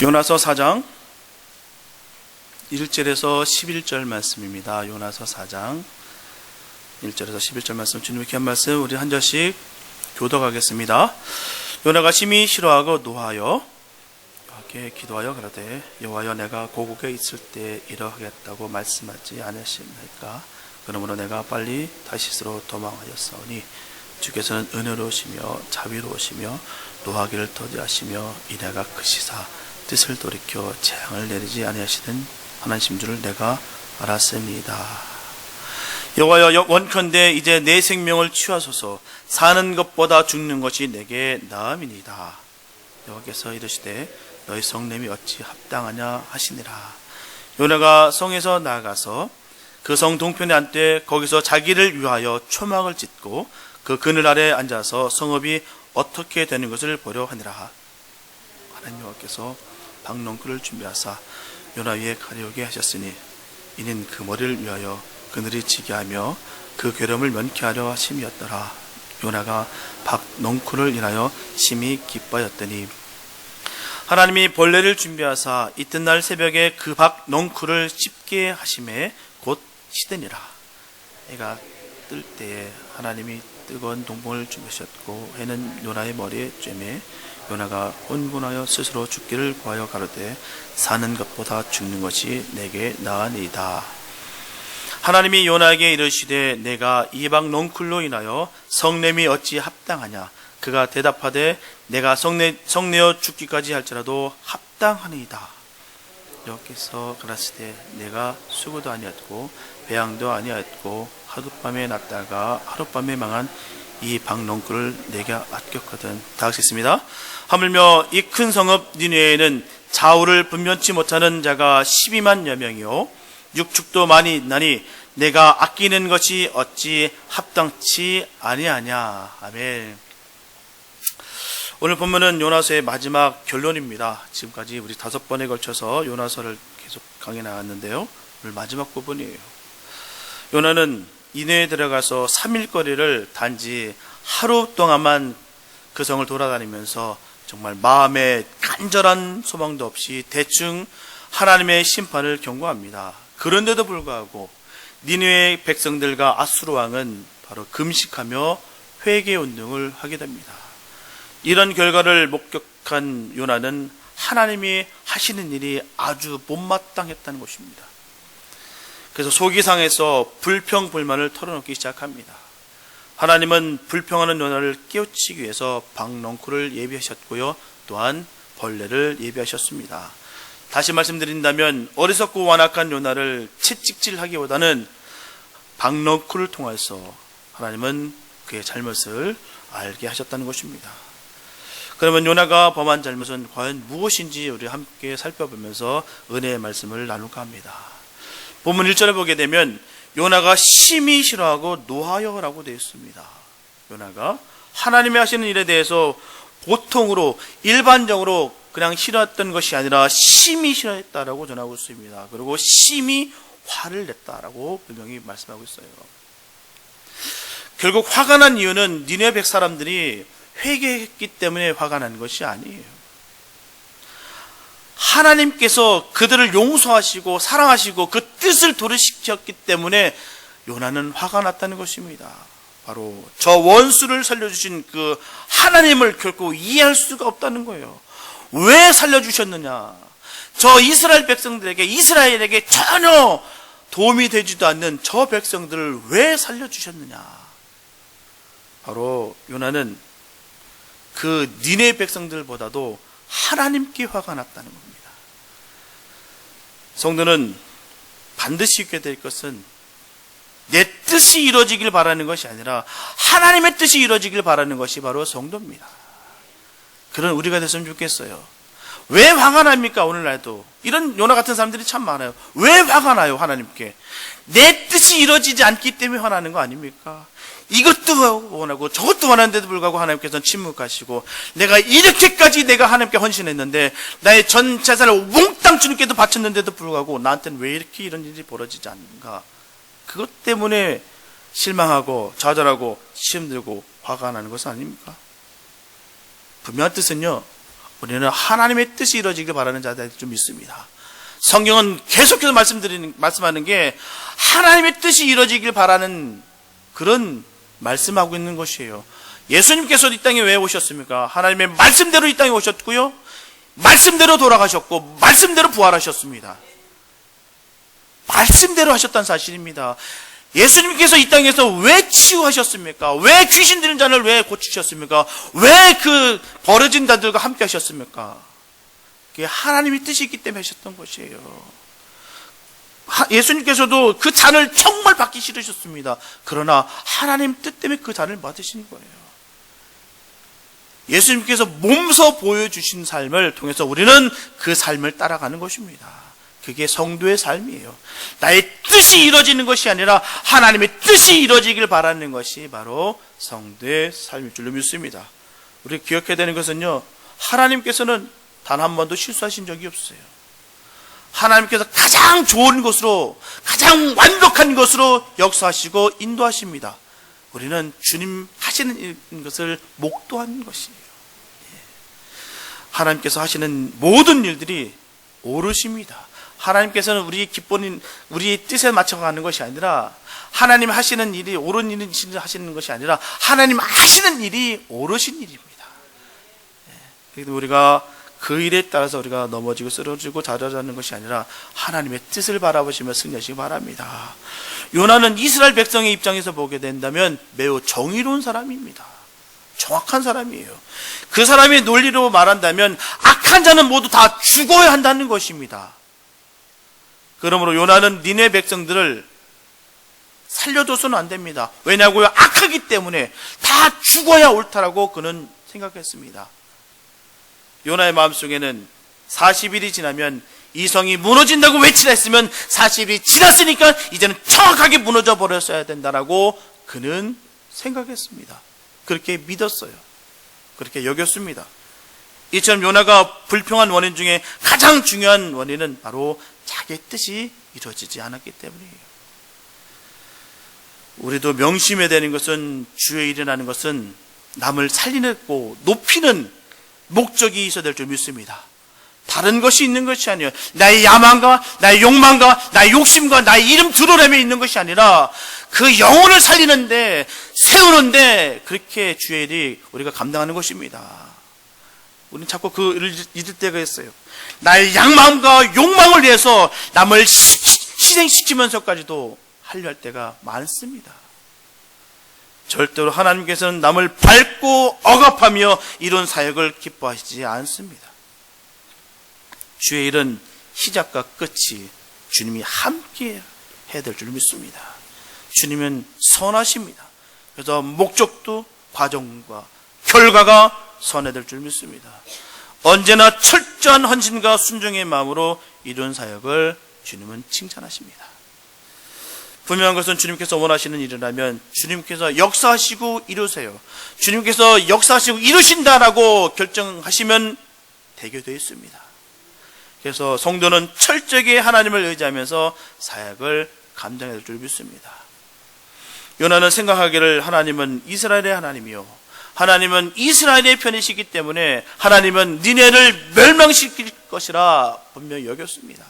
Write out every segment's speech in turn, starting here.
요나서 4장 1절에서 11절 말씀입니다. 요나서 4장 1절에서 11절 말씀, 주님의 귀한 말씀 우리 한 절씩 교독하겠습니다. 요나가 심히 싫어하고 노하여 여호와께 기도하여 그러되 여호와여 내가 고국에 있을 때 이러하겠다고 말씀하지 않으십니까? 그러므로 내가 빨리 다시스로 도망하였사오니 주께서는 은혜로우시며 자비로우시며 노하기를 더디하시며 이내가 크시사 뜻을 돌이켜 재앙을 내리지 아니하시는 하나님 줄을 내가 알았습니다. 여호와여 원컨대 이제 내 생명을 취하소서. 사는 것보다 죽는 것이 내게 나음이니이다. 여호와께서 이르시되 너희 성냄이 어찌 합당하냐 하시니라. 요나가 성에서 나아가서 그 성 동편에 앉되 거기서 자기를 위하여 초막을 짓고 그 그늘 아래 앉아서 성읍이 어떻게 되는 것을 보려 하니라. 하나님 여호와께서 박농쿨을 준비하사 요나 위에 가려오게 하셨으니 이는 그 머리를 위하여 그늘이 지게 하며 그 괴름을 면케 하려 하심이었더라. 요나가 박농쿨을 인하여 심히 기뻐하였더니 하나님이 벌레를 준비하사 이튿날 새벽에 그 박농쿨을 씹게 하심에 곧 시드니라. 해가 뜰 때에 하나님이 뜨거운 동봉을 준비하셨고 해는 요나의 머리에 쬐매 요나가 혼곤하여 스스로 죽기를 구하여 가로되 사는 것보다 죽는 것이 내게 나으니이다. 하나님이 요나에게 이르시되 내가 이방 농쿨로 인하여 성냄이 어찌 합당하냐. 그가 대답하되 내가 성내어 죽기까지 할지라도 합당하니이다. 여호와께서 가라사대 내가 수고도 아니었고 배양도 아니었고 하룻밤에 났다가 하룻밤에 망한 이 박농쿨을 내게 아꼈거든. 다 같이 있습니다. 하물며 이 큰 성읍 니느웨에는 좌우를 분변치 못하는 자가 12만여 명이요 육축도 많이 있나니 내가 아끼는 것이 어찌 합당치 아니하냐. 아멘. 오늘 본문은 요나서의 마지막 결론입니다. 지금까지 우리 5번에 걸쳐서 요나서를 계속 강해 나왔는데요, 오늘 마지막 부분이에요. 요나는 니느웨에 들어가서 3일 거리를 단지 하루 동안만 그 성을 돌아다니면서 정말 마음에 간절한 소망도 없이 대충 하나님의 심판을 경고합니다. 그런데도 불구하고 니느웨 백성들과 아수르 왕은 바로 금식하며 회개 운동을 하게 됩니다. 이런 결과를 목격한 요나는 하나님이 하시는 일이 아주 못마땅했다는 것입니다. 그래서 속이 상해서 불평불만을 털어놓기 시작합니다. 하나님은 불평하는 요나를 깨우치기 위해서 박농쿨을 예비하셨고요, 또한 벌레를 예비하셨습니다. 다시 말씀드린다면 어리석고 완악한 요나를 채찍질하기보다는 박농쿨을 통해서 하나님은 그의 잘못을 알게 하셨다는 것입니다. 그러면 요나가 범한 잘못은 과연 무엇인지 우리 함께 살펴보면서 은혜의 말씀을 나눌까 합니다. 본문 1절에 보게 되면 요나가 심히 싫어하고 노하여라고 되어 있습니다. 요나가 하나님이 하시는 일에 대해서 보통으로 일반적으로 그냥 싫어했던 것이 아니라 심히 싫어했다라고 전하고 있습니다. 그리고 심히 화를 냈다라고 분명히 말씀하고 있어요. 결국 화가 난 이유는 니느웨 백 사람들이 회개했기 때문에 화가 난 것이 아니에요. 하나님께서 그들을 용서하시고 사랑하시고 그 뜻을 도래시켰기 때문에 요나는 화가 났다는 것입니다. 바로 저 원수를 살려주신 그 하나님을 결코 이해할 수가 없다는 거예요. 왜 살려주셨느냐? 저 이스라엘에게 전혀 도움이 되지도 않는 저 백성들을 왜 살려주셨느냐? 바로 요나는 그 니느웨 백성들보다도 하나님께 화가 났다는 겁니다. 성도는 반드시 있게 될 것은 내 뜻이 이루어지길 바라는 것이 아니라 하나님의 뜻이 이루어지길 바라는 것이 바로 성도입니다. 그런 우리가 됐으면 좋겠어요. 왜 화가 납니까? 오늘날도 이런 요나 같은 사람들이 참 많아요. 왜 화가 나요? 하나님께 내 뜻이 이루어지지 않기 때문에 화나는 거 아닙니까? 이것도 원하고 저것도 원하는데도 불구하고 하나님께서는 침묵하시고 내가 이렇게까지 내가 하나님께 헌신했는데 나의 전 재산을 몽땅 주님께도 바쳤는데도 불구하고 나한테는 왜 이렇게 이런 일이 벌어지지 않는가? 그것 때문에 실망하고 좌절하고 시험들고 화가 나는 것은 아닙니까? 분명한 뜻은요, 우리는 하나님의 뜻이 이루어지길 바라는 자들이 좀 있습니다. 성경은 계속해서 말씀하는 게 하나님의 뜻이 이루어지길 바라는 그런 말씀하고 있는 것이에요. 예수님께서 이 땅에 왜 오셨습니까? 하나님의 말씀대로 이 땅에 오셨고요, 말씀대로 돌아가셨고, 말씀대로 부활하셨습니다. 말씀대로 하셨다는 사실입니다. 예수님께서 이 땅에서 왜 치유하셨습니까? 왜 귀신 들린 자를 왜 고치셨습니까? 왜 그 버려진 자들과 함께 하셨습니까? 그게 하나님의 뜻이 있기 때문에 하셨던 것이에요. 예수님께서도 그 잔을 정말 받기 싫으셨습니다. 그러나 하나님 뜻 때문에 그 잔을 받으신 거예요. 예수님께서 몸소 보여주신 삶을 통해서 우리는 그 삶을 따라가는 것입니다. 그게 성도의 삶이에요. 나의 뜻이 이루어지는 것이 아니라 하나님의 뜻이 이루어지길 바라는 것이 바로 성도의 삶일 줄로 믿습니다. 우리 기억해야 되는 것은요, 하나님께서는 단 한 번도 실수하신 적이 없어요. 하나님께서 가장 좋은 것으로, 가장 완벽한 것으로 역사하시고 인도하십니다. 우리는 주님 하시는 것을 목도하는 것이에요. 하나님께서 하시는 모든 일들이 옳으십니다. 하나님께서는 우리 기본인, 우리 뜻에 맞춰가는 것이 아니라, 하나님 하시는 일이 옳은 일을 하시는 것이 아니라 하나님 하시는 일이 옳으신 일입니다. 그래서 우리가 그 일에 따라서 우리가 넘어지고 쓰러지고 자라자는 것이 아니라 하나님의 뜻을 바라보시며 승리하시기 바랍니다. 요나는 이스라엘 백성의 입장에서 보게 된다면 매우 정의로운 사람입니다. 정확한 사람이에요. 그 사람의 논리로 말한다면 악한 자는 모두 다 죽어야 한다는 것입니다. 그러므로 요나는 니네 백성들을 살려둬서는 안 됩니다. 왜냐고요? 악하기 때문에 다 죽어야 옳다라고 그는 생각했습니다. 요나의 마음속에는 40일이 지나면 이 성이 무너진다고 외치라 했으면 40일이 지났으니까 이제는 정확하게 무너져 버렸어야 된다라고 그는 생각했습니다. 그렇게 믿었어요. 그렇게 여겼습니다. 이처럼 요나가 불평한 원인 중에 가장 중요한 원인은 바로 자기의 뜻이 이루어지지 않았기 때문이에요. 우리도 명심해야 되는 것은, 주의 일이라는 것은 남을 살리고 높이는 목적이 있어야 될 줄 믿습니다. 다른 것이 있는 것이 아니에요. 나의 야망과 나의 욕망과 나의 욕심과 나의 이름 드러내며 있는 것이 아니라 그 영혼을 살리는데, 세우는데 그렇게 주의 일이 우리가 감당하는 것입니다. 우리는 자꾸 그 일을 잊을 때가 있어요. 나의 양마음과 욕망을 위해서 남을 희생시키면서까지도 하려 할 때가 많습니다. 절대로 하나님께서는 남을 밟고 억압하며 이룬 사역을 기뻐하시지 않습니다. 주의 일은 시작과 끝이 주님이 함께 해야 될 줄 믿습니다. 주님은 선하십니다. 그래서 목적도 과정과 결과가 선해야 될 줄 믿습니다. 언제나 철저한 헌신과 순종의 마음으로 이룬 사역을 주님은 칭찬하십니다. 분명한 것은 주님께서 원하시는 일이라면 주님께서 역사하시고 이루세요. 주님께서 역사하시고 이루신다라고 결정하시면 되게 되어 있습니다. 그래서 성도는 철저하게 하나님을 의지하면서 사역을 감당해야 될 줄 믿습니다. 요나는 생각하기를 하나님은 이스라엘의 하나님이요, 하나님은 이스라엘의 편이시기 때문에 하나님은 니네를 멸망시킬 것이라 분명히 여겼습니다.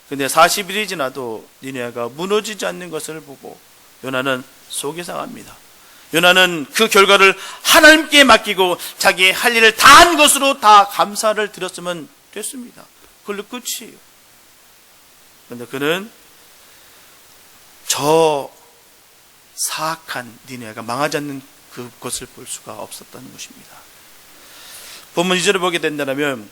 근데 40일이 지나도 니네가 무너지지 않는 것을 보고 요나는 속이 상합니다. 요나는 그 결과를 하나님께 맡기고 자기의 할 일을 다 한 것으로 다 감사를 드렸으면 됐습니다. 그걸로 끝이에요. 그런데 그는 저 사악한 니네가 망하지 않는 그것을 볼 수가 없었다는 것입니다. 본문 2절을 보게 된다면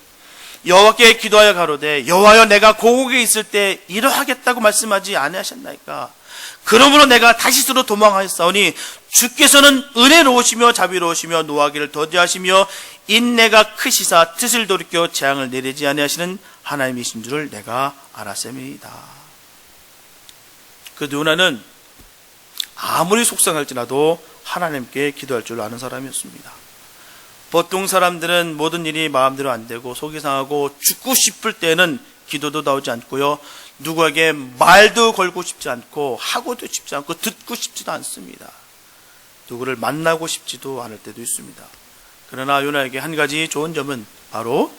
여호와께 기도하여 가로되 여호와여 내가 고국에 있을 때 이러하겠다고 말씀하지 아니하셨나이까. 그러므로 내가 다시스로 도망하였사오니 주께서는 은혜로우시며 자비로우시며 노하기를 더디하시며 인내가 크시사 뜻을 돌이켜 재앙을 내리지 아니하시는 하나님이신 줄을 내가 알았음이다. 그 요나는 아무리 속상할지라도 하나님께 기도할 줄 아는 사람이었습니다. 보통 사람들은 모든 일이 마음대로 안 되고 속이 상하고 죽고 싶을 때는 기도도 나오지 않고요, 누구에게 말도 걸고 싶지 않고 하고도 싶지 않고 듣고 싶지도 않습니다. 누구를 만나고 싶지도 않을 때도 있습니다. 그러나 요나에게 한 가지 좋은 점은 바로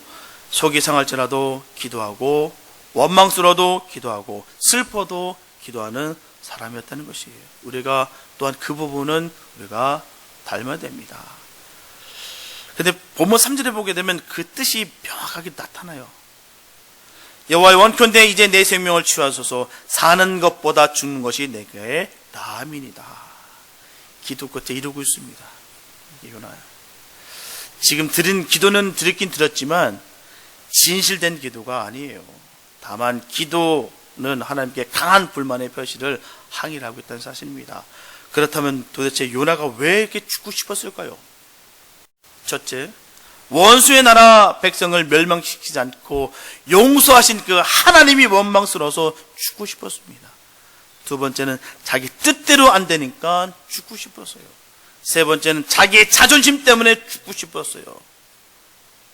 속이 상할지라도 기도하고 원망스러워도 기도하고 슬퍼도 기도하는 사람이었다는 것이에요. 우리가 또한 그 부분은 우리가 닮아야 됩니다. 그런데 본문 3절에 보게 되면 그 뜻이 명확하게 나타나요. 여호와의 원컨대 이제 내 생명을 취하소서. 사는 것보다 죽는 것이 내게 나음이니이다. 기도 끝에 이루고 있습니다. 이거나요. 지금 드린 기도는 드렸긴 드렸지만 진실된 기도가 아니에요. 다만 기도는 하나님께 강한 불만의 표시를 항의를 하고 있다는 사실입니다. 그렇다면 도대체 요나가 왜 이렇게 죽고 싶었을까요? 첫째, 원수의 나라 백성을 멸망시키지 않고 용서하신 그 하나님이 원망스러워서 죽고 싶었습니다. 두 번째는 자기 뜻대로 안 되니까 죽고 싶었어요. 세 번째는 자기의 자존심 때문에 죽고 싶었어요.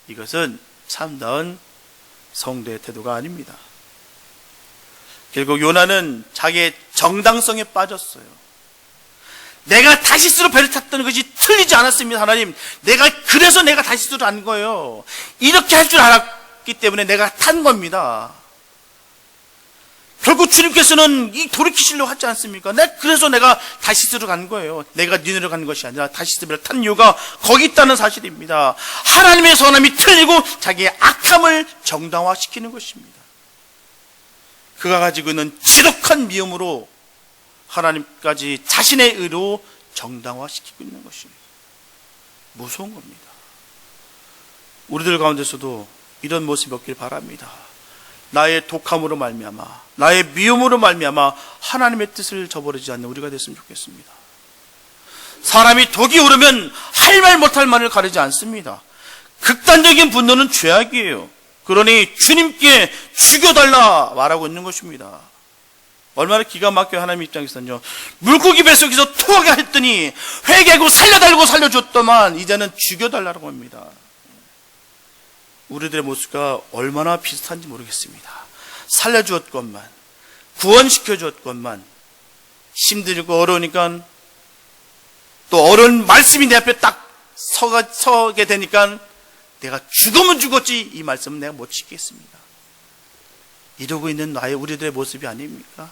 이것은 참다운 성도의 태도가 아닙니다. 결국 요나는 자기의 정당성에 빠졌어요. 내가 다시스로 배를 탔다는 것이 틀리지 않았습니다. 하나님, 그래서 내가 다시스로 안 거예요. 이렇게 할 줄 알았기 때문에 내가 탄 겁니다. 결국 주님께서는 이 돌이키시려고 하지 않습니까? 그래서 내가 다시스로 간 거예요. 내가 니네로 간 것이 아니라 다시스를 탄 이유가 거기 있다는 사실입니다. 하나님의 선함이 틀리고 자기의 악함을 정당화시키는 것입니다. 그가 가지고 있는 지독한 미움으로 하나님까지 자신의 의로 정당화시키고 있는 것입니다. 무서운 겁니다. 우리들 가운데서도 이런 모습이 없길 바랍니다. 나의 독함으로 말미암아, 나의 미움으로 말미암아 하나님의 뜻을 저버리지 않는 우리가 됐으면 좋겠습니다. 사람이 독이 오르면 할 말 못할 말을 가리지 않습니다. 극단적인 분노는 죄악이에요. 그러니 주님께 죽여달라 말하고 있는 것입니다. 얼마나 기가 막혀요. 하나님 입장에서는요. 물고기 뱃속에서 토하게 했더니 회개하고 살려달라고 살려줬더만 이제는 죽여달라고 합니다. 우리들의 모습과 얼마나 비슷한지 모르겠습니다. 살려주었건만, 구원시켜주었건만, 힘들고 어려우니까, 또 어려운 말씀이 내 앞에 딱 서게 되니까 내가 죽으면 죽었지 이 말씀은 내가 못 지키겠습니다. 이러고 있는 우리들의 모습이 아닙니까?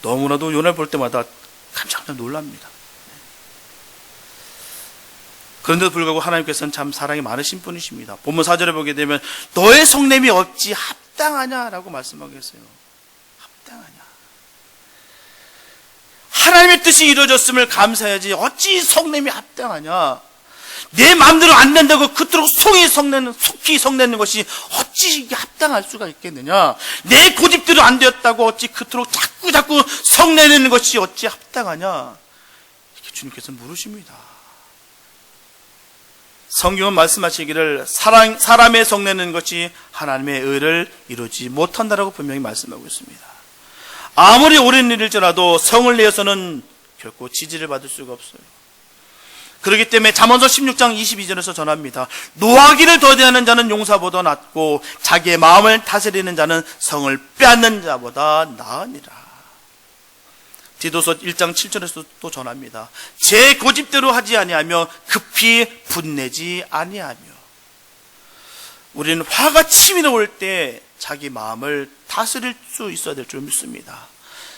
너무나도 요나를 볼 때마다 깜짝 놀랍니다. 그런데도 불구하고 하나님께서는 참 사랑이 많으신 분이십니다. 본문 4절에 보게 되면 너의 성냄이 어찌 합당하냐라고 말씀하고 계세요. 합당하냐. 하나님의 뜻이 이루어졌음을 감사해야지 어찌 성냄이 합당하냐. 내 마음대로 안 된다고 그토록 속히 성내는 것이 어찌 이게 합당할 수가 있겠느냐. 내 고집대로 안 되었다고 어찌 그토록 자꾸 성내는 것이 어찌 합당하냐. 이렇게 주님께서 물으십니다. 성경은 말씀하시기를 사람의 성내는 것이 하나님의 의를 이루지 못한다라고 분명히 말씀하고 있습니다. 아무리 오랜 일일지라도 성을 내어서는 결코 지지를 받을 수가 없어요. 그렇기 때문에 잠언서 16장 22절에서 전합니다. 노하기를 더디하는 자는 용사보다 낫고 자기의 마음을 다스리는 자는 성을 빼앗는 자보다 나으니라. 디도서 1장 7절에서 또 전합니다. 제 고집대로 하지 아니하며 급히 분내지 아니하며. 우리는 화가 치밀어 올 때 자기 마음을 다스릴 수 있어야 될 줄 믿습니다.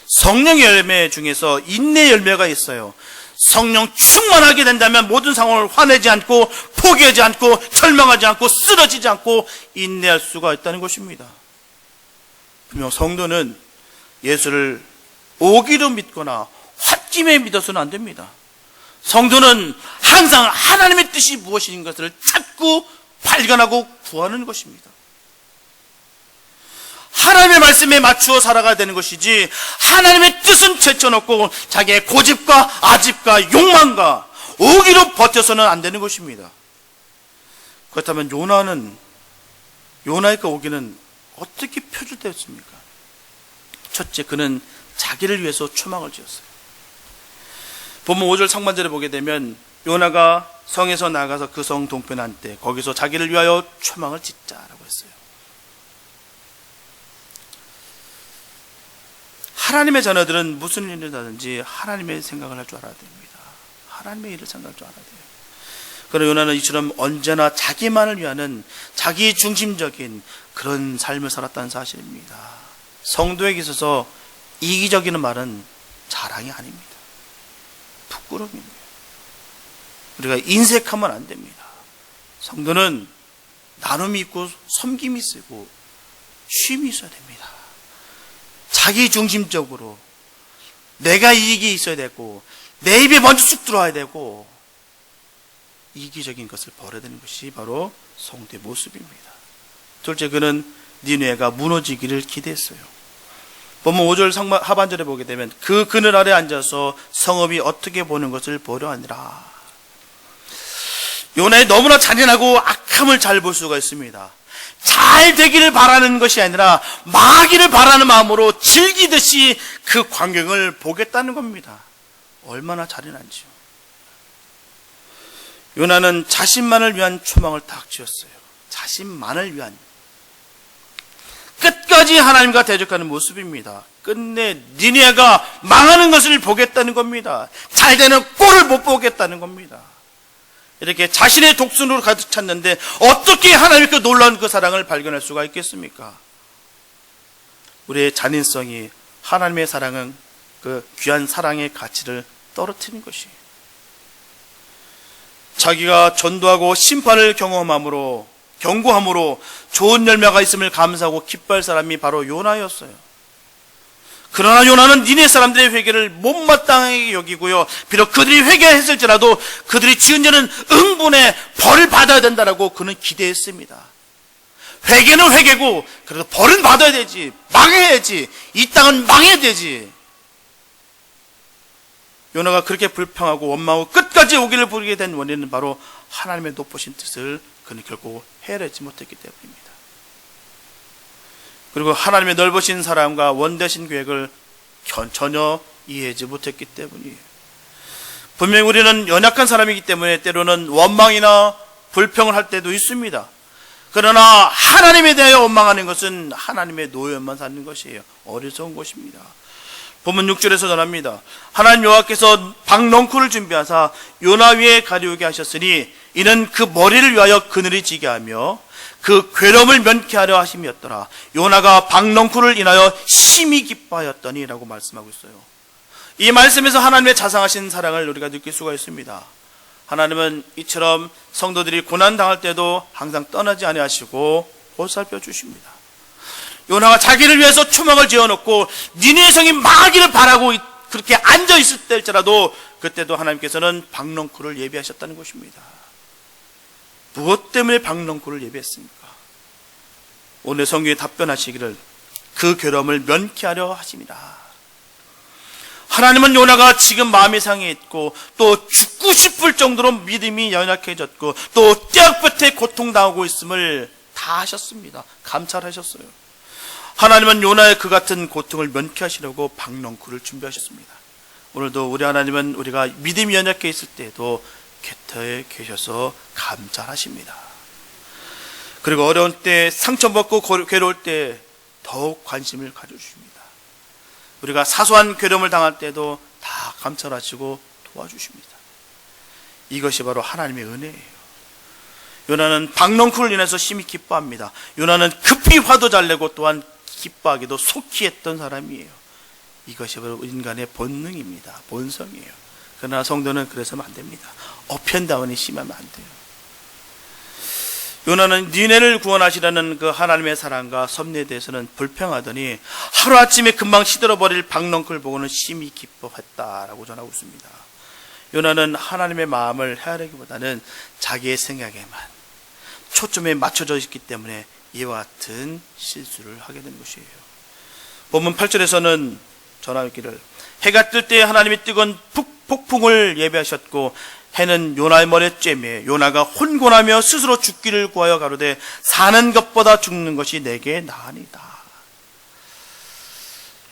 성령의 열매 중에서 인내 열매가 있어요. 성령 충만하게 된다면 모든 상황을 화내지 않고 포기하지 않고 절망하지 않고 쓰러지지 않고 인내할 수가 있다는 것입니다. 분명 성도는 예수를 오기로 믿거나 홧김에 믿어서는 안 됩니다. 성도는 항상 하나님의 뜻이 무엇인 것을 찾고 발견하고 구하는 것입니다. 하나님의 말씀에 맞추어 살아가야 되는 것이지 하나님의 뜻은 제쳐놓고 자기의 고집과 아집과 욕망과 오기로 버텨서는 안 되는 것입니다. 그렇다면 요나의 그 오기는 어떻게 표출되었습니까? 첫째, 그는 자기를 위해서 초막을 지었어요. 본문 5절 상반절에 보게 되면 요나가 성에서 나가서 그 성 동편에 앉되 거기서 자기를 위하여 초막을 짓자라고 했어요. 하나님의 자녀들은 무슨 일을 하든지 하나님의 생각을 할 줄 알아야 됩니다. 하나님의 일을 생각할 줄 알아야 돼요. 그러나 요나는 이처럼 언제나 자기만을 위하는 자기 중심적인 그런 삶을 살았다는 사실입니다. 성도에게 있어서 이기적인 말은 자랑이 아닙니다. 부끄러움입니다. 우리가 인색하면 안 됩니다. 성도는 나눔이 있고 섬김이 있고 쉼이 있어야 됩니다. 자기 중심적으로 내가 이익이 있어야 되고 내 입에 먼저 쑥 들어와야 되고 이기적인 것을 버려야 되는 것이 바로 성도의 모습입니다. 둘째, 그는 니느웨가 무너지기를 기대했어요. 보면 5절 하반절에 보게 되면 그 그늘 아래 앉아서 성읍이 어떻게 보는 것을 보려 하니라. 요나의 너무나 잔인하고 악함을 잘 볼 수가 있습니다. 잘 되기를 바라는 것이 아니라 망하기를 바라는 마음으로 즐기듯이 그 광경을 보겠다는 겁니다. 얼마나 잔인한지요. 요나는 자신만을 위한 초망을 딱 지었어요. 자신만을 위한, 끝까지 하나님과 대적하는 모습입니다. 끝내 니느웨가 망하는 것을 보겠다는 겁니다. 잘 되는 꼴을 못 보겠다는 겁니다. 이렇게 자신의 독순으로 가득 찼는데 어떻게 하나님의 그 놀라운 그 사랑을 발견할 수가 있겠습니까? 우리의 잔인성이 하나님의 사랑은 그 귀한 사랑의 가치를 떨어뜨리는 것이에요. 자기가 전도하고 심판을 경험함으로, 경고함으로 좋은 열매가 있음을 감사하고 기뻐할 사람이 바로 요나였어요. 그러나 요나는 니느웨 사람들의 회개를 못마땅하게 여기고요, 비록 그들이 회개했을지라도 그들이 지은 죄는 응분의 벌을 받아야 된다라고 그는 기대했습니다. 회개는 회개고 그래도 벌은 받아야 되지, 망해야지, 이 땅은 망해야 되지. 요나가 그렇게 불평하고 원망하고 끝까지 오기를 부리게 된 원인은 바로 하나님의 높으신 뜻을 그는 결국 헤아리지 못했기 때문입니다. 그리고 하나님의 넓으신 사랑과 원대하신 계획을 전혀 이해하지 못했기 때문이에요. 분명히 우리는 연약한 사람이기 때문에 때로는 원망이나 불평을 할 때도 있습니다. 그러나 하나님에 대하여 원망하는 것은 하나님의 노예만 사는 것이에요. 어리석은 것입니다. 본문 6절에서 전합니다. 하나님 여호와께서 박넝쿨을 준비하사 요나 위에 가리우게 하셨으니 이는 그 머리를 위하여 그늘이 지게 하며 그 괴로움을 면케하려 하심이었더라. 요나가 박넝쿨을 인하여 심히 기뻐하였더니 라고 말씀하고 있어요. 이 말씀에서 하나님의 자상하신 사랑을 우리가 느낄 수가 있습니다. 하나님은 이처럼 성도들이 고난당할 때도 항상 떠나지 아니하시고 보살펴 주십니다. 요나가 자기를 위해서 초막을 지어놓고 니느웨 성이 망하기를 바라고 그렇게 앉아있을 때일지라도 그때도 하나님께서는 박넝쿨을 예비하셨다는 것입니다. 무엇 때문에 박넝쿨을 예비했습니까? 오늘 성경에 답변하시기를 그 괴로움을 면케하려 하심이라. 하나님은 요나가 지금 마음이 상해 있고 또 죽고 싶을 정도로 믿음이 연약해졌고 또 떼약볕에 고통당하고 있음을 다 하셨습니다. 감찰하셨어요. 하나님은 요나의 그 같은 고통을 면케하시려고 박넝쿨을 준비하셨습니다. 오늘도 우리 하나님은 우리가 믿음이 연약해 있을 때에도 곁에 계셔서 감찰하십니다. 그리고 어려운 때, 상처받고 괴로울 때 더욱 관심을 가져주십니다. 우리가 사소한 괴로움을 당할 때도 다 감찰하시고 도와주십니다. 이것이 바로 하나님의 은혜예요. 요나는 박넝쿨을 인해서 심히 기뻐합니다. 요나는 급히 화도 잘 내고 또한 기뻐하기도 속히 했던 사람이에요. 이것이 바로 인간의 본능입니다. 본성이에요. 그러나 성도는 그래서는 안 됩니다. 어편다운이 심하면 안 돼요. 요나는 니느웨를 구원하시라는 그 하나님의 사랑과 섭리에 대해서는 불평하더니 하루아침에 금방 시들어버릴 박넝쿨 보고는 심히 기뻐했다라고 전하고 있습니다. 요나는 하나님의 마음을 헤아리기보다는 자기의 생각에만 초점에 맞춰져 있기 때문에 이와 같은 실수를 하게 된 것이에요. 본문 8절에서는 전하기를 해가 뜰 때 하나님이 뜨거운 폭풍을 예비하셨고 해는 요나의 머리에 쬐매 요나가 혼곤하며 스스로 죽기를 구하여 가로되 사는 것보다 죽는 것이 내게 나으니이다.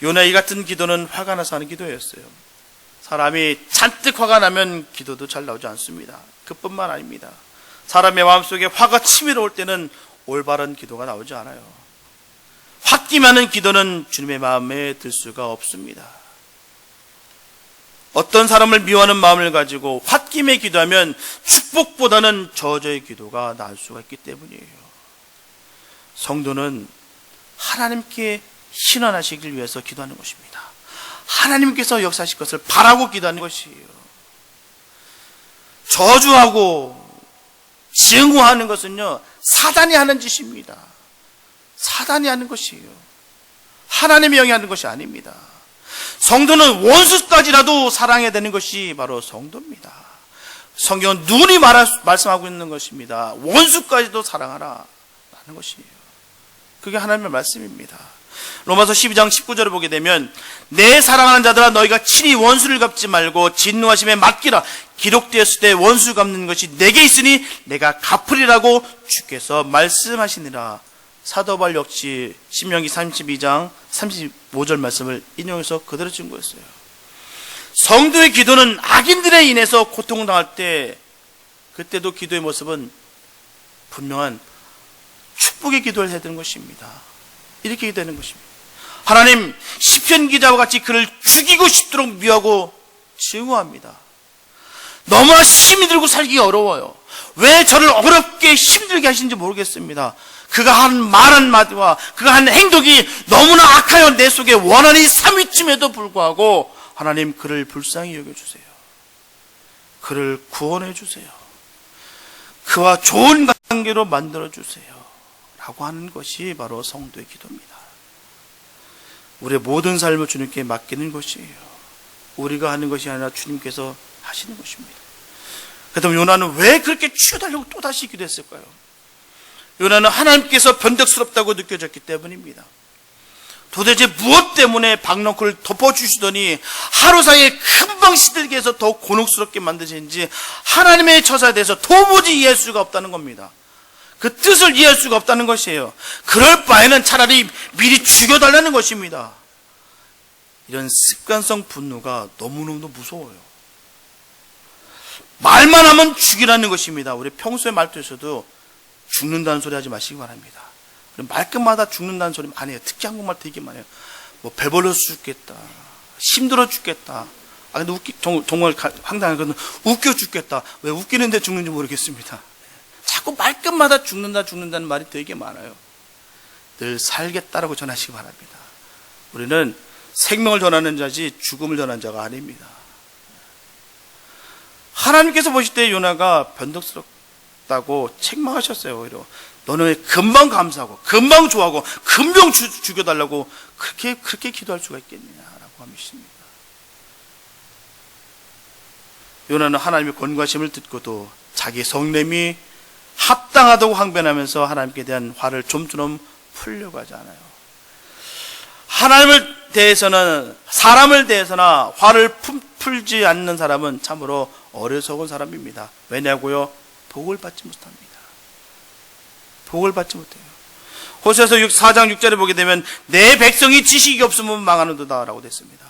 요나 이 같은 기도는 화가 나서 하는 기도였어요. 사람이 잔뜩 화가 나면 기도도 잘 나오지 않습니다. 그뿐만 아닙니다. 사람의 마음속에 화가 치밀어 올 때는 올바른 기도가 나오지 않아요. 홧김하는 기도는 주님의 마음에 들 수가 없습니다. 어떤 사람을 미워하는 마음을 가지고 홧김에 기도하면 축복보다는 저주의 기도가 나을 수가 있기 때문이에요. 성도는 하나님께 신원하시길 위해서 기도하는 것입니다. 하나님께서 역사하실 것을 바라고 기도하는 것이에요. 저주하고 증오하는 것은요, 사단이 하는 짓입니다. 사단이 하는 것이에요. 하나님의 영이 하는 것이 아닙니다. 성도는 원수까지라도 사랑해야 되는 것이 바로 성도입니다. 성경은 눈이 말씀하고 있는 것입니다. 원수까지도 사랑하라 라는 것이에요. 그게 하나님의 말씀입니다. 로마서 12장 19절을 보게 되면 내 사랑하는 자들아 너희가 친히 원수를 갚지 말고 진노하심에 맡기라. 기록되었을 때 원수 갚는 것이 내게 있으니 내가 갚으리라고 주께서 말씀하시니라. 사도 바울 역시 신명기 32장 35절 말씀을 인용해서 그대로 증거했어요. 성도의 기도는 악인들에 인해서 고통을 당할 때 그때도 기도의 모습은 분명한 축복의 기도를 해야 되는 것입니다. 이렇게 기도하는 것입니다. 하나님, 시편 기자와 같이 그를 죽이고 싶도록 미워하고 증오합니다. 너무나 힘이 들고 살기 어려워요. 왜 저를 어렵게 힘들게 하시는지 모르겠습니다. 그가 한 말 한마디와 그가 한 행동이 너무나 악하여 내 속에 원한이 삼위침에도 불구하고 하나님 그를 불쌍히 여겨주세요. 그를 구원해 주세요. 그와 좋은 관계로 만들어주세요 라고 하는 것이 바로 성도의 기도입니다. 우리의 모든 삶을 주님께 맡기는 것이에요. 우리가 하는 것이 아니라 주님께서 하시는 것입니다. 그렇다면 요나는 왜 그렇게 치유달라고 또다시 기도했을까요? 요나는 하나님께서 변덕스럽다고 느껴졌기 때문입니다. 도대체 무엇 때문에 박넝쿨을 덮어주시더니 하루 사이에 금방 시들게 해서 더욱 곤혹스럽게 만드시는지 하나님의 처사에 대해서 도무지 이해할 수가 없다는 겁니다. 그 뜻을 이해할 수가 없다는 것이에요. 그럴 바에는 차라리 미리 죽여달라는 것입니다. 이런 습관성 분노가 너무너무 무서워요. 말만 하면 죽이라는 것입니다. 우리 평소에 말투에서도 죽는다는 소리 하지 마시기 바랍니다. 말끝마다 죽는다는 소리 많이 해요. 특히 한국말 되게 많이 해요. 뭐 배불러 죽겠다, 힘들어 죽겠다. 근데 정말 황당하거든. 웃겨 죽겠다. 왜 웃기는데 죽는지 모르겠습니다. 자꾸 말끝마다 죽는다는 말이 되게 많아요. 늘 살겠다라고 전하시기 바랍니다. 우리는 생명을 전하는 자지 죽음을 전하는 자가 아닙니다. 하나님께서 보실 때 요나가 변덕스럽다고 책망하셨어요. 오히려 너는 왜 금방 감사하고 금방 좋아하고 금방 죽여달라고 그렇게 기도할 수가 있겠느냐라고 하십니다. 요나는 하나님의 권고하심을 듣고도 자기 성냄이 합당하다고 항변하면서 하나님께 대한 화를 좀처럼 풀려고 하지 않아요. 하나님을 대해서는, 사람을 대해서나 화를 풀지 않는 사람은 참으로 어리석은 사람입니다. 왜냐고요? 복을 받지 못합니다. 복을 받지 못해요. 호세아서 4장 6절에 보게 되면 내 백성이 지식이 없으면 망하는도다 라고 됐습니다.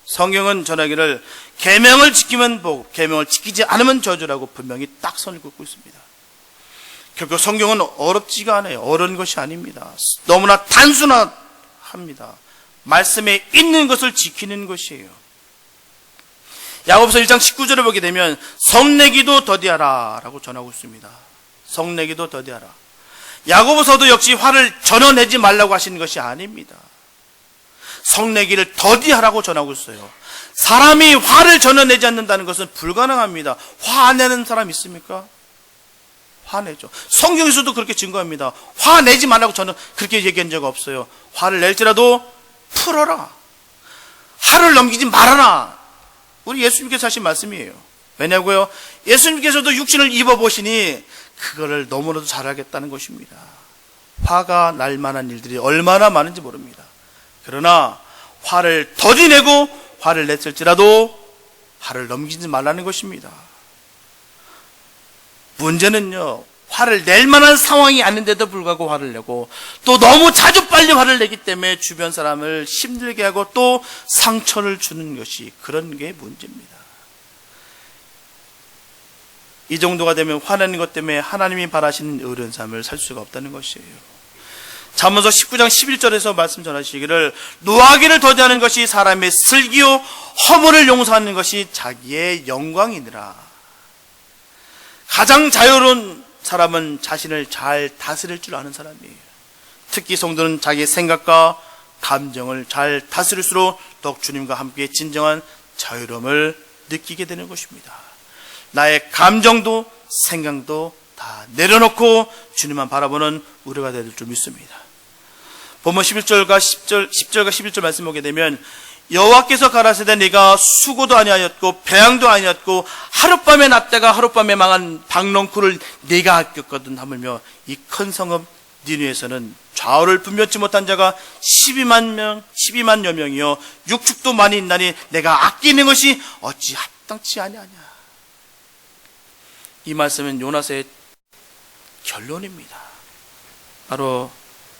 성경은 전하기를 계명을 지키면 복, 계명을 지키지 않으면 저주라고 분명히 딱 선을 긋고 있습니다. 결국 성경은 어렵지가 않아요. 어려운 것이 아닙니다. 너무나 단순합니다. 말씀에 있는 것을 지키는 것이에요. 야고보서 1장 19절을 보게 되면 성내기도 더디하라 라고 전하고 있습니다. 성내기도 더디하라. 야고보서도 역시 화를 전혀 내지 말라고 하시는 것이 아닙니다. 성내기를 더디하라고 전하고 있어요. 사람이 화를 전혀 내지 않는다는 것은 불가능합니다. 화 안 내는 사람 있습니까? 화내죠. 성경에서도 그렇게 증거합니다. 화내지 말라고 저는 그렇게 얘기한 적 없어요. 화를 낼지라도 풀어라. 하루를 넘기지 말아라. 우리 예수님께서 하신 말씀이에요. 왜냐고요? 예수님께서도 육신을 입어보시니 그거를 너무나도 잘 알겠다는 것입니다. 화가 날 만한 일들이 얼마나 많은지 모릅니다. 그러나 화를 더디 내고 화를 냈을지라도 화를 넘기지 말라는 것입니다. 문제는요, 화를 낼 만한 상황이 아닌데도 불구하고 화를 내고 또 너무 자주 빨리 화를 내기 때문에 주변 사람을 힘들게 하고 또 상처를 주는 것이, 그런 게 문제입니다. 이 정도가 되면 화내는 것 때문에 하나님이 바라시는 의로운 삶을 살 수가 없다는 것이에요. 잠언서 19장 11절에서 말씀 전하시기를 노하기를 더디하는 것이 사람의 슬기요 허물을 용서하는 것이 자기의 영광이니라. 가장 자유로운 사람은 자신을 잘 다스릴 줄 아는 사람이에요. 특히 성도는 자기의 생각과 감정을 잘 다스릴수록 더욱 주님과 함께 진정한 자유로움을 느끼게 되는 것입니다. 나의 감정도 생각도 다 내려놓고 주님만 바라보는 우리가 될 줄 믿습니다. 본문 11절과 11절 말씀 보게 되면 여호와께서 가라사대 네가 수고도 아니하였고 배양도 아니하였고 하룻밤에 났다가 하룻밤에 망한 박농쿨을 네가 아꼈거든 하물며 이 큰 성읍 니느웨에서는 좌우를 분별치 못한 자가 12만여 명이요 육축도 많이 있나니 내가 아끼는 것이 어찌 합당치 아니하냐. 이 말씀은 요나서의 결론입니다. 바로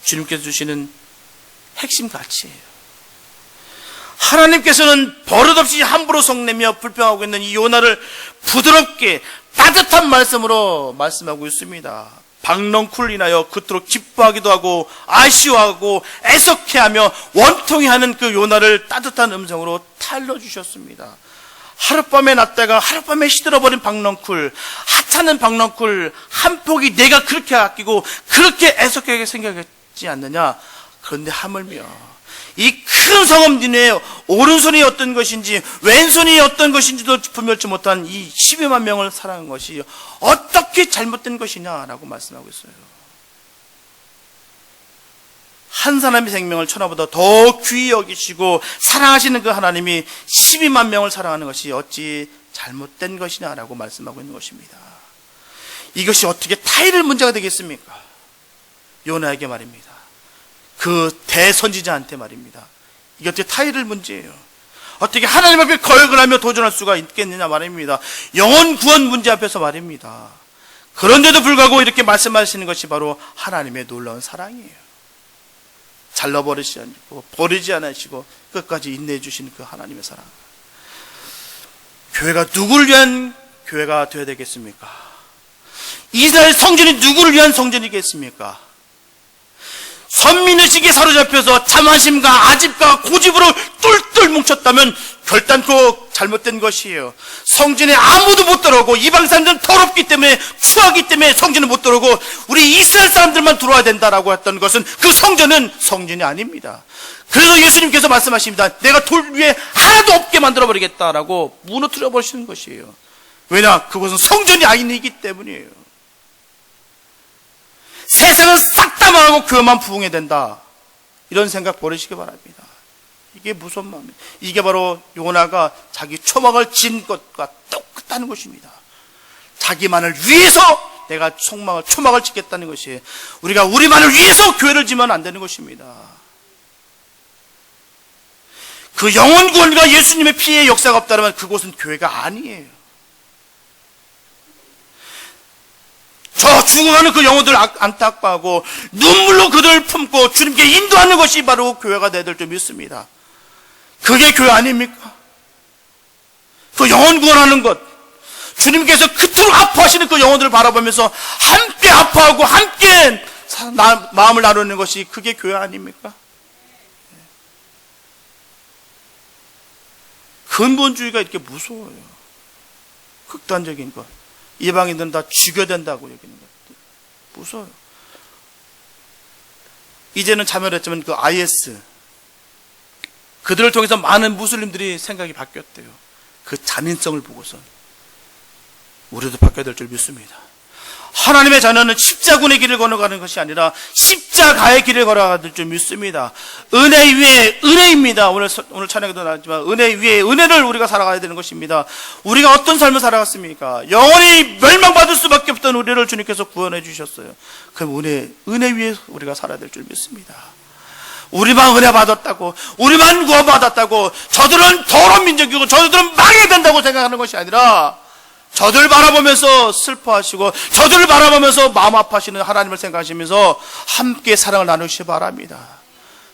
주님께서 주시는 핵심 가치예요. 하나님께서는 버릇없이 함부로 속내며 불평하고 있는 이 요나를 부드럽게 따뜻한 말씀으로 말씀하고 있습니다. 박농쿨 인하여 그토록 기뻐하기도 하고 아쉬워하고 애석해하며 원통해하는 그 요나를 따뜻한 음성으로 탈러주셨습니다. 하룻밤에 났다가 하룻밤에 시들어버린 박농쿨, 하찮은 박농쿨 한 폭이 내가 그렇게 아끼고 그렇게 애석하게 생각했지 않느냐. 그런데 하물며 이 큰 성읍 니느웨의 오른손이 어떤 것인지 왼손이 어떤 것인지도 분별치 못한 이 12만 명을 사랑한 것이 어떻게 잘못된 것이냐라고 말씀하고 있어요. 한 사람의 생명을 천하보다 더 귀히 여기시고 사랑하시는 그 하나님이 12만 명을 사랑하는 것이 어찌 잘못된 것이냐라고 말씀하고 있는 것입니다. 이것이 어떻게 타이를 문제가 되겠습니까? 요나에게 말입니다. 그 대선지자한테 말입니다. 이게 어떻게 타이를 문제예요? 어떻게 하나님 앞에 거역을 하며 도전할 수가 있겠느냐 말입니다. 영혼 구원 문제 앞에서 말입니다. 그런데도 불구하고 이렇게 말씀하시는 것이 바로 하나님의 놀라운 사랑이에요. 잘라버리지 않고 버리지 않으시고 끝까지 인내해 주시는 그 하나님의 사랑. 교회가 누구를 위한 교회가 되어야 되겠습니까? 이스라엘 성전이 누구를 위한 성전이겠습니까? 선민의식에 사로잡혀서 자만심과 아집과 고집으로 똘똘 뭉쳤다면 결단코 잘못된 것이에요. 성전에 아무도 못 들어오고 이방 사람들은 더럽기 때문에 추하기 때문에 성전에 못 들어오고 우리 이스라엘 사람들만 들어와야 된다라고 했던 것은 그 성전은 성전이 아닙니다. 그래서 예수님께서 말씀하십니다. 내가 돌 위에 하나도 없게 만들어버리겠다라고 무너뜨려 버리시는 것이에요. 왜냐? 그것은 성전이 아니기 때문이에요. 세상은 싹 다 망하고 교회만 부흥해야 된다. 이런 생각 버리시기 바랍니다. 이게 무슨 마음이에요? 이게 바로 요나가 자기 초막을 진 것과 똑같다는 것입니다. 자기만을 위해서 내가 초막을 짓겠다는 것이 우리가 우리만을 위해서 교회를 지면 안 되는 것입니다. 그 영혼 구원과 예수님의 피의 역사가 없다면 그곳은 교회가 아니에요. 저 죽어가는 그 영혼들 안타까워하고 눈물로 그들을 품고 주님께 인도하는 것이 바로 교회가 되어야 될 줄 믿습니다. 그게 교회 아닙니까? 그 영혼 구원하는 것, 주님께서 그토록 아파하시는 그 영혼들을 바라보면서 함께 아파하고 함께 마음을 나누는 것이 그게 교회 아닙니까? 근본주의가 이렇게 무서워요. 극단적인 것. 이방인들은 다 죽여야 된다고 여기는 것들. 무서워요. 이제는 자멸했지만 그 IS, 그들을 통해서 많은 무슬림들이 생각이 바뀌었대요. 그 잔인성을 보고선. 우리도 바뀌어야 될 줄 믿습니다. 하나님의 자녀는 십자군의 길을 걸어가는 것이 아니라 십자가의 길을 걸어가야 줄 믿습니다. 은혜 위에 은혜입니다. 오늘 찬양에도 나왔지만 은혜 위에 은혜를 우리가 살아가야 되는 것입니다. 우리가 어떤 삶을 살아갔습니까? 영원히 멸망받을 수밖에 없던 우리를 주님께서 구원해 주셨어요. 그럼 은혜 위에 우리가 살아야 될 줄 믿습니다. 우리만 은혜 받았다고, 우리만 구원받았다고, 저들은 더러운 민족이고 저들은 망해야 된다고 생각하는 것이 아니라 저들을 바라보면서 슬퍼하시고 저들을 바라보면서 마음 아파하시는 하나님을 생각하시면서 함께 사랑을 나누시기 바랍니다.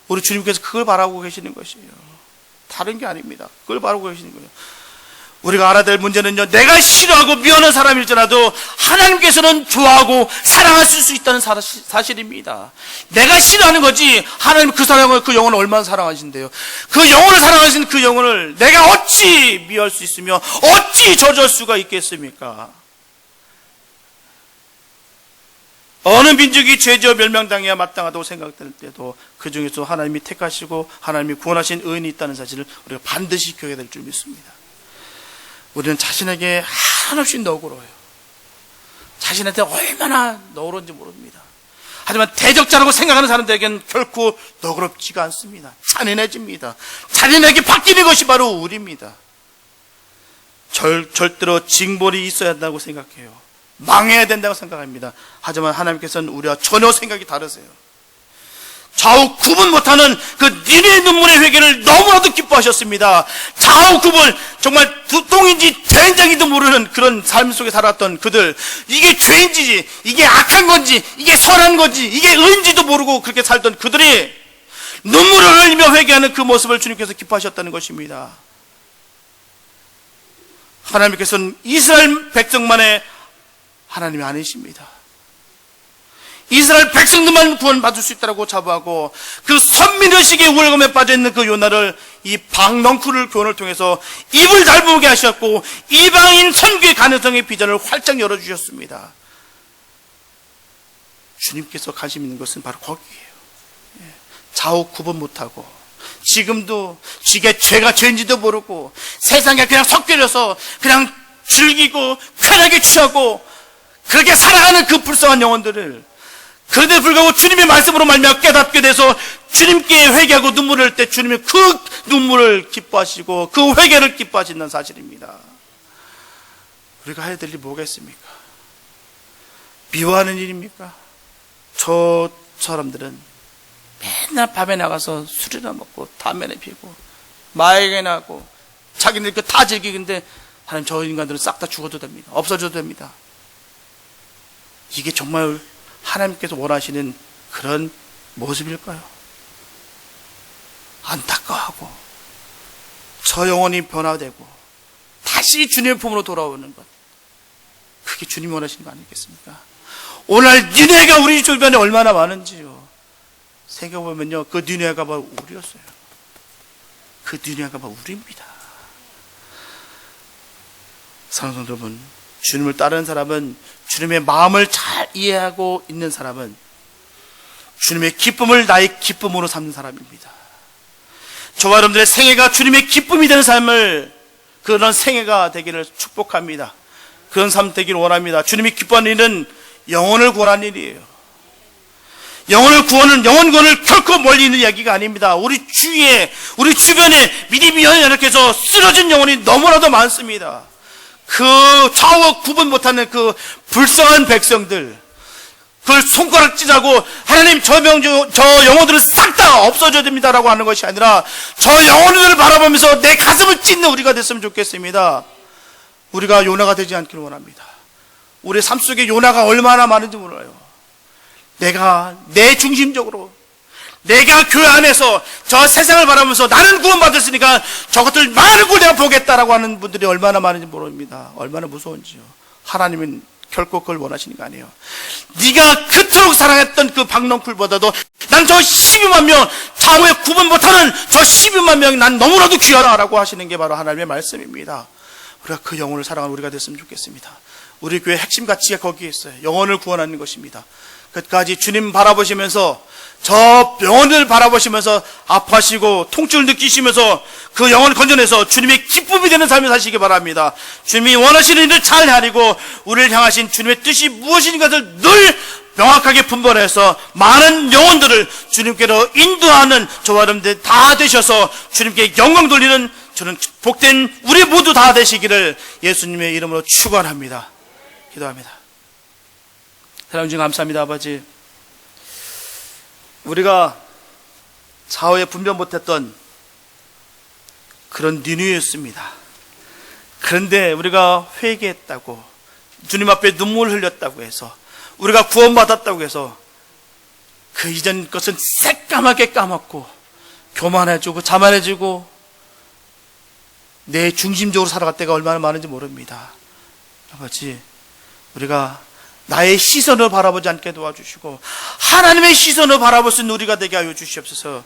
우리 주님께서 그걸 바라고 계시는 것이에요. 다른 게 아닙니다. 그걸 바라고 계시는 거예요. 우리가 알아야 될 문제는요, 내가 싫어하고 미워하는 사람일지라도 하나님께서는 좋아하고 사랑하실 수 있다는 사실입니다. 내가 싫어하는 거지 하나님 그 사랑을, 그 영혼을 얼마나 사랑하신대요. 그 영혼을 사랑하신 그 영혼을 내가 어찌 미워할 수 있으며 어찌 저주할 수가 있겠습니까? 어느 민족이 죄지어 멸망당해야 마땅하다고 생각될 때도 그 중에서 하나님이 택하시고 하나님이 구원하신 의인이 있다는 사실을 우리가 반드시 기억해야 될 줄 믿습니다. 우리는 자신에게 한없이 너그러워요. 자신한테 얼마나 너그러운지 모릅니다. 하지만 대적자라고 생각하는 사람들에게는 결코 너그럽지가 않습니다. 잔인해집니다. 잔인하게 바뀌는 것이 바로 우리입니다. 절대로 징벌이 있어야 한다고 생각해요. 망해야 된다고 생각합니다. 하지만 하나님께서는 우리와 전혀 생각이 다르세요. 좌우 구분 못하는 그 니네의 눈물의 회개를 너무나도 기뻐하셨습니다. 좌우 구분, 정말 똥인지 된장인지도 모르는 그런 삶 속에 살았던 그들, 이게 죄인지, 이게 악한 건지, 이게 선한 건지, 이게 의인지도 모르고 그렇게 살던 그들이 눈물을 흘리며 회개하는 그 모습을 주님께서 기뻐하셨다는 것입니다. 하나님께서는 이스라엘 백성만의 하나님이 아니십니다. 이스라엘 백성들만 구원받을 수 있다고 자부하고 그 선민의식의 우월감에 빠져있는 그 요나를 이 박넝쿨 교훈을 통해서 입을 닮게 하셨고 이방인 선교의 가능성의 비전을 활짝 열어주셨습니다. 주님께서 관심 있는 것은 바로 거기에요. 좌우 구분 못하고 지금도 지게 죄가 죄인지도 모르고 세상에 그냥 섞여져서 그냥 즐기고 편하게 취하고 그렇게 살아가는 그 불쌍한 영혼들을, 그런데 불구하고 주님의 말씀으로 말미암아 깨닫게 돼서 주님께 회개하고 눈물을 흘릴 때 주님이 그 눈물을 기뻐하시고 그 회개를 기뻐하신다는 사실입니다. 우리가 해야 될 일이 뭐가 있습니까? 미워하는 일입니까? 저 사람들은 맨날 밤에 나가서 술이나 먹고 담배나 피고 마약이나 하고 자기들 다 즐기는데 하나님, 저 인간들은 싹 다 죽어도 됩니다. 없어져도 됩니다. 이게 정말 하나님께서 원하시는 그런 모습일까요? 안타까워하고 저 영혼이 변화되고 다시 주님의 품으로 돌아오는 것, 그게 주님이 원하시는 거 아니겠습니까? 오늘 니네가 우리 주변에 얼마나 많은지요. 생각해보면요, 그 니네가 바로 우리였어요. 그 니네가 바로 우리입니다. 사랑하는 성도 여러분, 주님을 따르는 사람은, 주님의 마음을 잘 이해하고 있는 사람은 주님의 기쁨을 나의 기쁨으로 삼는 사람입니다. 저와 여러분들의 생애가 주님의 기쁨이 되는 삶을, 그런 생애가 되기를 축복합니다. 그런 삶 되기를 원합니다. 주님이 기뻐하는 일은 영혼을 구원하는 일이에요. 영혼을 구원은, 영혼 구원을 결코 멀리 있는 이야기가 아닙니다. 우리 주위에, 우리 주변에 믿음이 연약해서 쓰러진 영혼이 너무나도 많습니다. 그 좌우 구분 못하는 그 불쌍한 백성들, 그걸 손가락질하고 하나님 저 영혼들을 싹 다 없어져야 됩니다라고 하는 것이 아니라 저 영혼들을 바라보면서 내 가슴을 찢는 우리가 됐으면 좋겠습니다. 우리가 요나가 되지 않기를 원합니다. 우리 삶 속에 요나가 얼마나 많은지 몰라요. 내가 내 중심적으로, 내가 교회 안에서 저 세상을 바라보면서 나는 구원받았으니까 저것들 많은 걸 내가 보겠다라고 하는 분들이 얼마나 많은지 모릅니다. 얼마나 무서운지요. 하나님은 결코 그걸 원하시는 거 아니에요. 네가 그토록 사랑했던 그 박넝쿨보다도 난 저 12만 명, 좌우에 구분 못하는 저 12만 명이 난 너무나도 귀하다라고 하시는 게 바로 하나님의 말씀입니다. 우리가 그 영혼을 사랑하는 우리가 됐으면 좋겠습니다. 우리 교회 핵심 가치가 거기에 있어요. 영혼을 구원하는 것입니다. 끝까지 주님 바라보시면서, 저 영혼을 바라보시면서 아파하시고 통증을 느끼시면서 그 영혼을 건져내서 주님의 기쁨이 되는 삶을 사시기 바랍니다. 주님이 원하시는 일을 잘 하리고 우리를 향하신 주님의 뜻이 무엇인가를 늘 명확하게 분별해서 많은 영혼들을 주님께로 인도하는 저와 여러분들 다 되셔서 주님께 영광 돌리는 저는 복된 우리 모두 다 되시기를 예수님의 이름으로 축원합니다. 기도합니다. 하나님 주님 감사합니다. 아버지, 우리가 좌우에 분별 못했던 그런 니느웨였습니다. 그런데 우리가 회개했다고, 주님 앞에 눈물 흘렸다고 해서, 우리가 구원받았다고 해서 그 이전 것은 새까맣게 까먹고 교만해지고 자만해지고 내 중심적으로 살아갈 때가 얼마나 많은지 모릅니다. 아버지, 우리가 나의 시선을 바라보지 않게 도와주시고 하나님의 시선을 바라볼 수 있는 우리가 되게 하여 주시옵소서.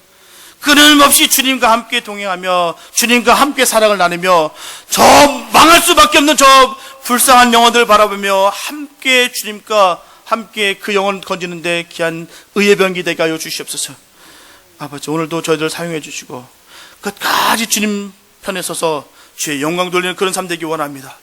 끊임없이 주님과 함께 동행하며 주님과 함께 사랑을 나누며 저 망할 수밖에 없는 저 불쌍한 영혼들을 바라보며 함께 주님과 함께 그 영혼 건지는데 귀한 의의 병기 되게 하여 주시옵소서. 아버지, 오늘도 저희들 사용해 주시고 끝까지 주님 편에 서서 주의 영광 돌리는 그런 삶 되기 원합니다.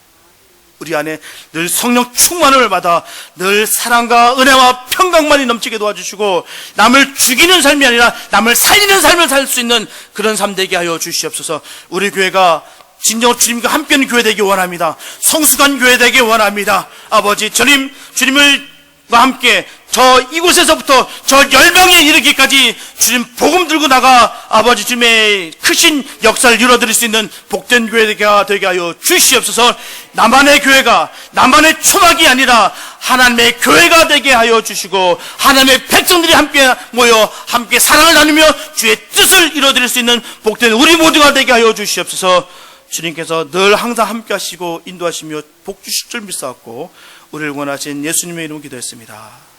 우리 안에 늘 성령 충만을 받아 늘 사랑과 은혜와 평강만이 넘치게 도와주시고 남을 죽이는 삶이 아니라 남을 살리는 삶을 살 수 있는 그런 삶 되게 하여 주시옵소서. 우리 교회가 진정으로 주님과 함께하는 교회 되기 원합니다. 성숙한 교회 되기 원합니다. 아버지, 주님과 함께 저 이곳에서부터 저 10명에 이르기까지 주님 복음 들고 나가 아버지 주님의 크신 역사를 이루어드릴 수 있는 복된 교회가 되게 하여 주시옵소서. 나만의 교회가 나만의 초막이 아니라 하나님의 교회가 되게 하여 주시고 하나님의 백성들이 함께 모여 함께 사랑을 나누며 주의 뜻을 이루어드릴 수 있는 복된 우리 모두가 되게 하여 주시옵소서. 주님께서 늘 항상 함께 하시고 인도하시며 복 주실 줄 믿사옵고 우리를 원하신 예수님의 이름으로 기도했습니다.